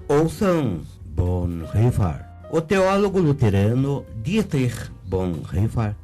Ouçam Bonhoeffer. O teólogo luterano Dietrich Bonhoeffer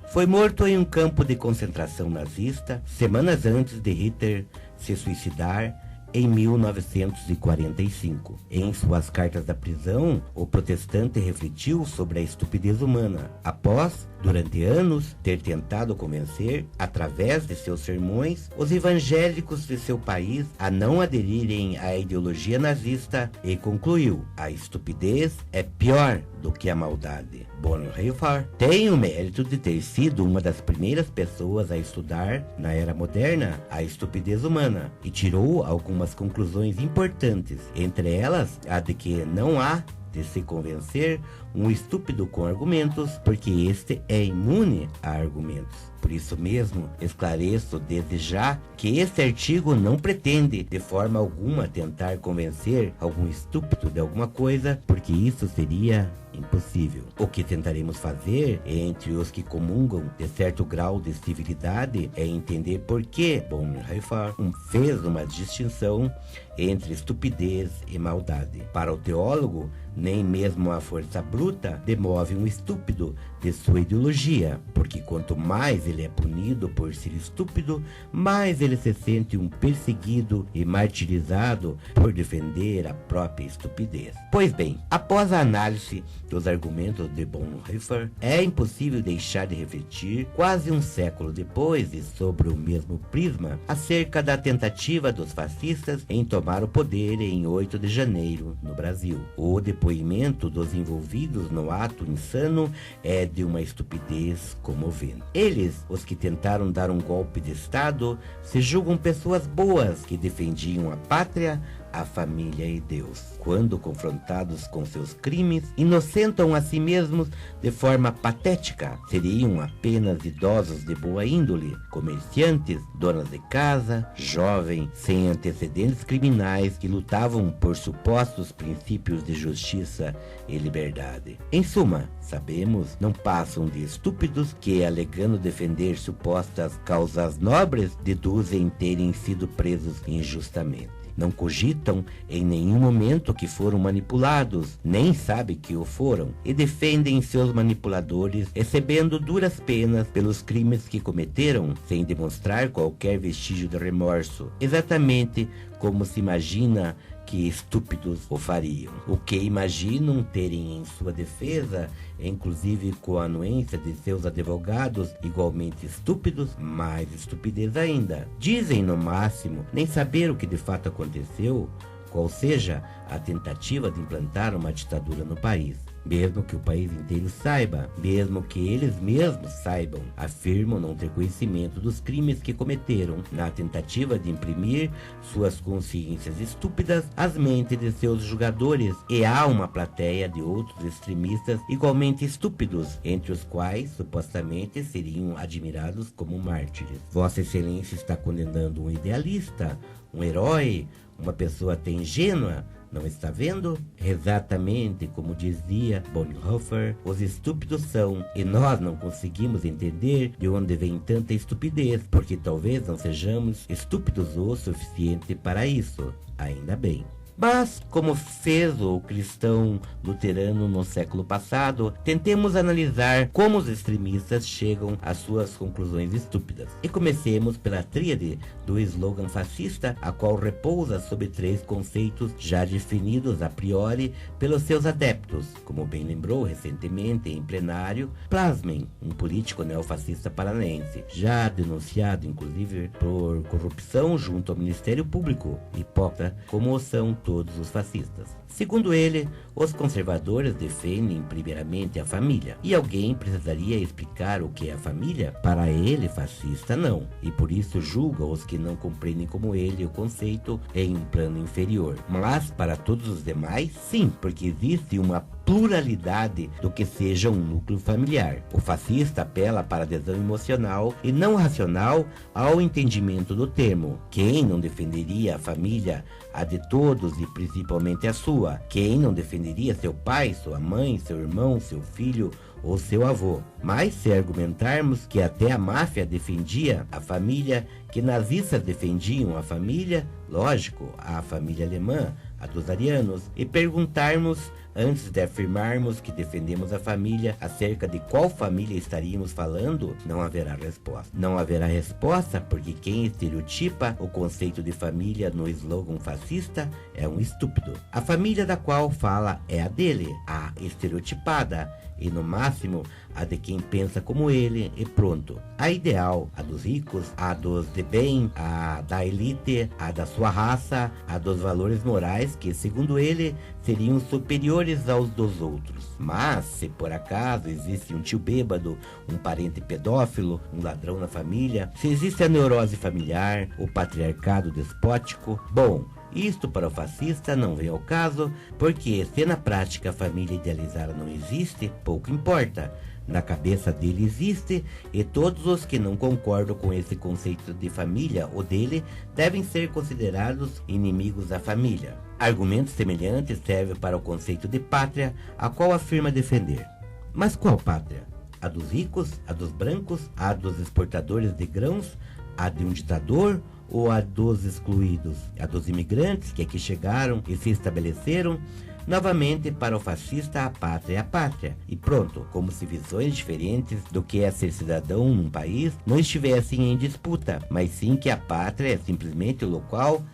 foi morto em um campo de concentração nazista semanas antes de Hitler se suicidar em 1945. Em suas cartas da prisão, o protestante refletiu sobre a estupidez humana, após, durante anos, ter tentado convencer, através de seus sermões, os evangélicos de seu país a não aderirem à ideologia nazista e concluiu: a estupidez é pior do que a maldade. Bonhoeffer tem o mérito de ter sido uma das primeiras pessoas a estudar, na era moderna, a estupidez humana e tirou algumas conclusões importantes, entre elas a de que não há de se convencer um estúpido com argumentos, porque este é imune a argumentos. Por isso mesmo, esclareço desde já que este artigo não pretende de forma alguma tentar convencer algum estúpido de alguma coisa, porque isso seria impossível. O que tentaremos fazer entre os que comungam de certo grau de civilidade é entender por que Bonhoeffer fez uma distinção entre estupidez e maldade. Para o teólogo, nem mesmo a força bruta demove um estúpido de sua ideologia, porque quanto mais ele é punido por ser estúpido, mais ele se sente um perseguido e martirizado por defender a própria estupidez. Pois bem, após a análise dos argumentos de Bonhoeffer, é impossível deixar de refletir, quase um século depois e sobre o mesmo prisma, acerca da tentativa dos fascistas em tomar o poder em 8 de janeiro no Brasil. O depoimento dos envolvidos no ato insano é de uma estupidez comovente. Eles, os que tentaram dar um golpe de Estado, se julgam pessoas boas que defendiam a pátria, a família e Deus. Quando confrontados com seus crimes, inocentam a si mesmos de forma patética. Seriam apenas idosos de boa índole, comerciantes, donas de casa, jovens, sem antecedentes criminais que lutavam por supostos princípios de justiça e liberdade. Em suma, sabemos, não passam de estúpidos que, alegando defender supostas causas nobres, deduzem terem sido presos injustamente. Não cogitam em nenhum momento que foram manipulados, nem sabem que o foram, e defendem seus manipuladores, recebendo duras penas pelos crimes que cometeram, sem demonstrar qualquer vestígio de remorso, exatamente como se imagina que estúpidos o fariam. O que imaginam terem em sua defesa, inclusive com a anuência de seus advogados, igualmente estúpidos, mais estupidez ainda. Dizem, no máximo, nem saber o que de fato aconteceu, qual seja a tentativa de implantar uma ditadura no país. Mesmo que o país inteiro saiba, mesmo que eles mesmos saibam, afirmam não ter conhecimento dos crimes que cometeram na tentativa de imprimir suas consciências estúpidas às mentes de seus julgadores, e há uma plateia de outros extremistas igualmente estúpidos, entre os quais supostamente seriam admirados como mártires. Vossa Excelência está condenando um idealista, um herói, uma pessoa até ingênua. Não está vendo? Exatamente como dizia Bonhoeffer, os estúpidos são, e nós não conseguimos entender de onde vem tanta estupidez, porque talvez não sejamos estúpidos o suficiente para isso. Ainda bem. Mas, como fez o cristão luterano no século passado, tentemos analisar como os extremistas chegam às suas conclusões estúpidas. E comecemos pela tríade do slogan fascista, a qual repousa sobre 3 conceitos já definidos a priori pelos seus adeptos, como bem lembrou recentemente em plenário Plasmen, um político neofascista paranaense, já denunciado inclusive por corrupção junto ao Ministério Público, hipócrita como são todos os fascistas. Segundo ele, os conservadores defendem primeiramente a família, e alguém precisaria explicar o que é a família? Para ele, fascista não, e por isso julga os que não compreendem como ele o conceito em um plano inferior. Mas para todos os demais, sim, porque existe uma pluralidade do que seja um núcleo familiar. O fascista apela para a adesão emocional e não racional ao entendimento do termo. Quem não defenderia a família, a de todos e principalmente a sua? Quem não defenderia seu pai, sua mãe, seu irmão, seu filho ou seu avô? Mas se argumentarmos que até a máfia defendia a família, que nazistas defendiam a família, lógico, a família alemã, a dos arianos, e perguntarmos, antes de afirmarmos que defendemos a família, acerca de qual família estaríamos falando, não haverá resposta. Não haverá resposta porque quem estereotipa o conceito de família no slogan fascista é um estúpido. A família da qual fala é a dele, a estereotipada, e no máximo a de quem pensa como ele, e pronto. A ideal, a dos ricos, a dos de bem, a da elite, a da sua raça, a dos valores morais que, segundo ele, seriam superiores aos dos outros. Mas, se por acaso existe um tio bêbado, um parente pedófilo, um ladrão na família, se existe a neurose familiar, o patriarcado despótico, bom, isto para o fascista não vem ao caso, porque se na prática a família idealizada não existe, pouco importa. Na cabeça dele existe, e todos os que não concordam com esse conceito de família ou dele devem ser considerados inimigos da família. Argumentos semelhantes servem para o conceito de pátria, a qual afirma defender. Mas qual pátria? A dos ricos? A dos brancos? A dos exportadores de grãos? A de um ditador? Ou a dos excluídos? A dos imigrantes que aqui chegaram e se estabeleceram? Novamente, para o fascista, a pátria é a pátria. E pronto, como se visões diferentes do que é ser cidadão num país não estivessem em disputa, mas sim que a pátria é simplesmente o local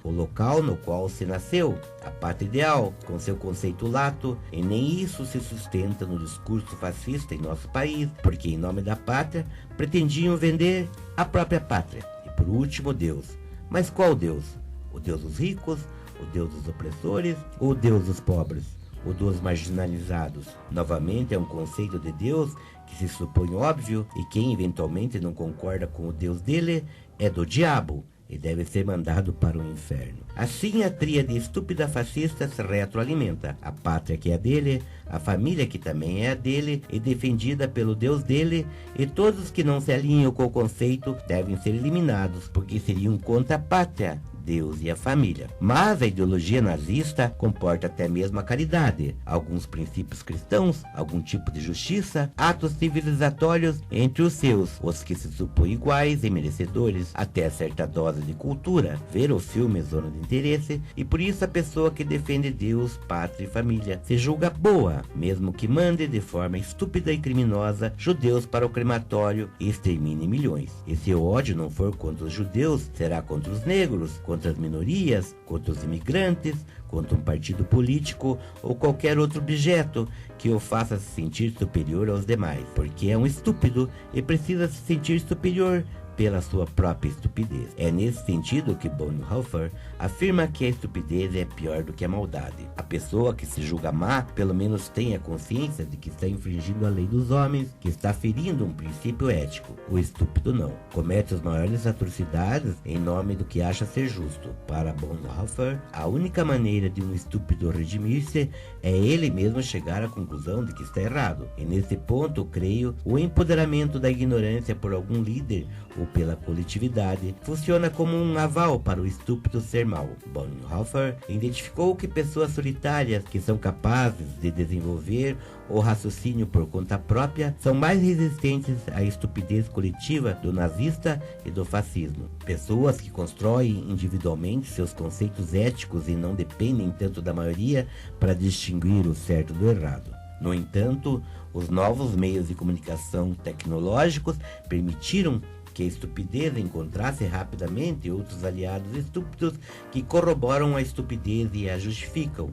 no qual se nasceu. A pátria ideal, com seu conceito lato, e nem isso se sustenta no discurso fascista em nosso país, porque em nome da pátria pretendiam vender a própria pátria. E por último, Deus. Mas qual Deus? O Deus dos ricos? O Deus dos opressores ou o Deus dos pobres? O dos marginalizados? Novamente é um conceito de Deus que se supõe óbvio, e quem eventualmente não concorda com o Deus dele é do diabo e deve ser mandado para o inferno. Assim a tríade estúpida fascista se retroalimenta. A pátria que é dele, a família que também é a dele e defendida pelo Deus dele, e todos que não se alinham com o conceito devem ser eliminados, porque seriam contra a pátria, Deus e a família. Mas a ideologia nazista comporta até mesmo a caridade, alguns princípios cristãos, algum tipo de justiça, atos civilizatórios entre os seus, os que se supõem iguais e merecedores, até certa dose de cultura, ver o filme Zona de Interesse, e por isso a pessoa que defende Deus, pátria e família se julga boa, mesmo que mande de forma estúpida e criminosa judeus para o crematório e extermine milhões. E se o ódio não for contra os judeus, será contra os negros, contra as minorias, contra os imigrantes, contra um partido político ou qualquer outro objeto que o faça se sentir superior aos demais, porque é um estúpido e precisa se sentir superior pela sua própria estupidez. É nesse sentido que Bonhoeffer afirma que a estupidez é pior do que a maldade. A pessoa que se julga má, pelo menos tem a consciência de que está infringindo a lei dos homens, que está ferindo um princípio ético. O estúpido não. Comete as maiores atrocidades em nome do que acha ser justo. Para Bonhoeffer, a única maneira de um estúpido redimir-se é ele mesmo chegar à conclusão de que está errado. E nesse ponto, creio, o empoderamento da ignorância por algum líder ou pela coletividade funciona como um aval para o estúpido ser mau. Bonhoeffer identificou que pessoas solitárias que são capazes de desenvolver o raciocínio por conta própria são mais resistentes à estupidez coletiva do nazista e do fascismo. Pessoas que constroem individualmente seus conceitos éticos e não dependem tanto da maioria para distinguir o certo do errado. No entanto, os novos meios de comunicação tecnológicos permitiram que a estupidez encontrasse rapidamente outros aliados estúpidos que corroboram a estupidez e a justificam.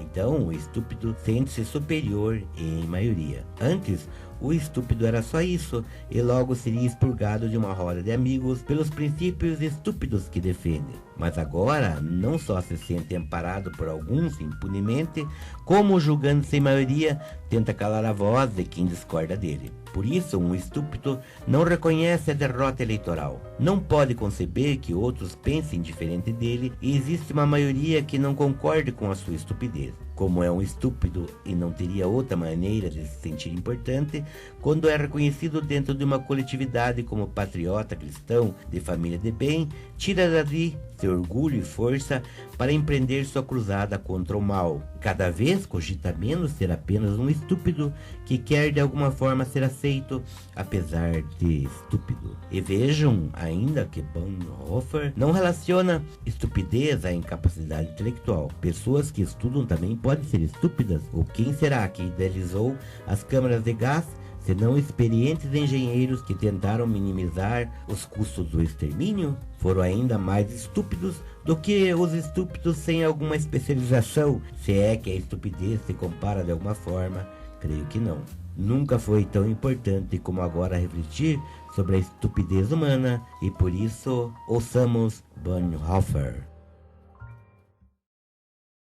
Então, o estúpido sente-se superior em maioria. Antes, o estúpido era só isso, e logo seria expurgado de uma roda de amigos pelos princípios estúpidos que defende. Mas agora, não só se sente amparado por alguns impunemente, como julgando-se em maioria, tenta calar a voz de quem discorda dele. Por isso, um estúpido não reconhece a derrota eleitoral. Não pode conceber que outros pensem diferente dele e existe uma maioria que não concorde com a sua estupidez. Como é um estúpido e não teria outra maneira de se sentir importante, quando é reconhecido dentro de uma coletividade como patriota cristão de família de bem, tira dali seu orgulho e força para empreender sua cruzada contra o mal. Cada vez cogita menos ser apenas um estúpido que quer de alguma forma ser aceito, apesar de estúpido. E vejam ainda que Bonhoeffer não relaciona estupidez à incapacidade intelectual. Pessoas que estudam também podem ser estúpidas. Ou quem será que idealizou as câmaras de gás, senão experientes engenheiros que tentaram minimizar os custos do extermínio? Foram ainda mais estúpidos do que os estúpidos sem alguma especialização, se é que a estupidez se compara de alguma forma. Creio que não. Nunca foi tão importante como agora refletir sobre a estupidez humana, e por isso ouçamos Bonhoeffer.